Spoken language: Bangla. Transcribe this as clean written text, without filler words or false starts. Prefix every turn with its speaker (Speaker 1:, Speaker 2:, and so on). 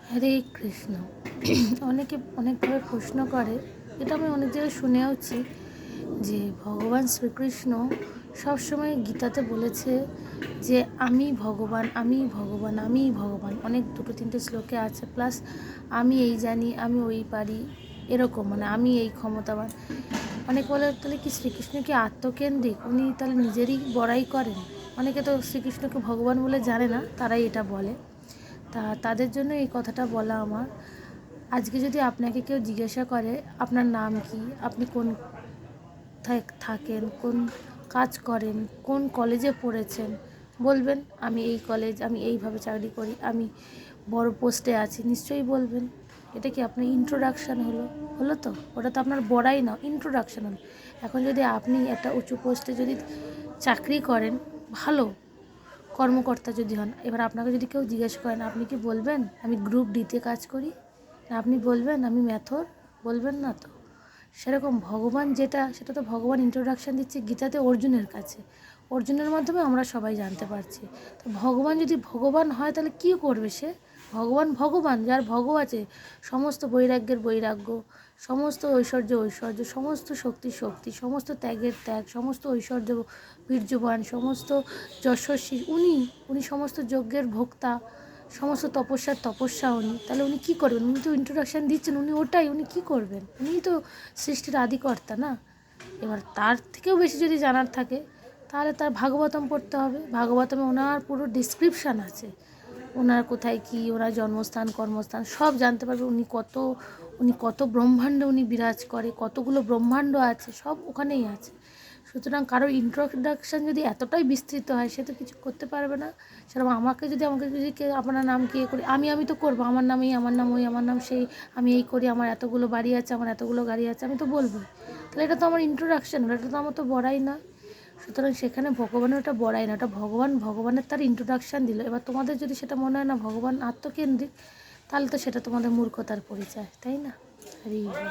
Speaker 1: হরে কৃষ্ণ। অনেকে অনেকভাবে প্রশ্ন করে, এটা আমি অনেক জায়গায় শুনেওছি যে ভগবান শ্রীকৃষ্ণ সবসময় গীতাতে বলেছে যে আমি ভগবান, আমি ভগবান, আমি ভগবান। অনেক দুটো তিনটে শ্লোকে আছে। প্লাস আমি এই জানি, আমি ওই পারি, এরকম মানে আমি এই ক্ষমতাবান। অনেক বলে তাহলে কি শ্রীকৃষ্ণ কি আত্মকেন্দ্রিক, উনি তাহলে নিজেরই বড়াই করেন? অনেকে তো শ্রীকৃষ্ণকে ভগবান বলে জানে না, তারাই এটা বলে। তাদের জন্য এই কথাটা বলা আমার। আজকে যদি আপনাকে কেউ জিজ্ঞাসা করে আপনার নাম কি, আপনি কোন থাকেন, কোন কাজ করেন, কোন কলেজে পড়েছেন, বলবেন আমি এই কলেজ, আমি এইভাবে চাকরি করি, আমি বড় পোস্টে আছি, নিশ্চয়ই বলবেন। এটা কি আপনার ইন্ট্রোডাকশান হলো তো? ওটা তো আপনার বড়াই না, ইন্ট্রোডাকশান হলো। এখন যদি আপনি একটা উঁচু পোস্টে যদি চাকরি করেন, ভালো কর্মকর্তা যদি হন, এবার আপনাকে যদি কেউ জিজ্ঞাসা করেন আপনি কি বলবেন আমি গ্রুপ ডিতে কাজ করি, না আপনি বলবেন আমি ম্যাথর? বলবেন না তো। সেরকম ভগবান যেটা, সেটা তো ভগবান ইন্ট্রোডাকশান দিচ্ছে গীতাতে অর্জুনের কাছে। অর্জুনের মাধ্যমে আমরা সবাই জানতে পারছি। তো ভগবান যদি ভগবান হয় তাহলে কী করবে সে? ভগবান ভগবান, যার ভগ আছে, সমস্ত বৈরাগ্যের বৈরাগ্য, সমস্ত ঐশ্বর্য ঐশ্বর্য, সমস্ত শক্তি শক্তি, সমস্ত ত্যাগের ত্যাগ, সমস্ত ঐশ্বর্য বীর্যবান, সমস্ত যশস্বী উনি সমস্ত যজ্ঞের ভোক্তা, সমস্ত তপস্যার তপস্যা উনি। তাহলে উনি কী করবেন? উনি তো ইন্ট্রোডাকশান দিচ্ছেন, উনি কী করবেন? উনিই তো সৃষ্টির আদিকর্তা না? এবার তার থেকেও বেশি যদি জানার থাকে তাহলে তার ভাগবতম পড়তে হবে। ভাগবতমে ওনার পুরো ডিসক্রিপশান আছে, ওনার কোথায় কী, ওনার জন্মস্থান কর্মস্থান সব জানতে পারবে। উনি কত ব্রহ্মাণ্ডে উনি বিরাজ করে, কতগুলো ব্রহ্মাণ্ড আছে, সব ওখানেই আছে। সুতরাং কারোর ইন্ট্রোডাকশান যদি এতটাই বিস্তৃত হয়, সে তো কিছু করতে পারবে না। সেরকম আমাকে যদি কেউ আপনার নাম কি করি, আমি তো করবো আমার নাম এই, আমার নাম ওই, আমার নাম সেই, আমি এই করি, আমার এতগুলো বাড়ি আছে, আমার এতগুলো গাড়ি আছে, আমি তো বলবো। তাহলে এটা তো আমার ইন্ট্রোডাকশান, এটা তো আমার তো বড়াই না। সুতরাং সেখানে ভগবানের ওটা বড়াই না, ওটা ভগবানের তার ইন্ট্রোডাকশান দিল। এবার তোমাদের যদি সেটা মনে হয় না ভগবান আত্মকেন্দ্রিক, তাহলে তো সেটা তোমাদের মূর্খতার পরিচয়, তাই না? হরি বল।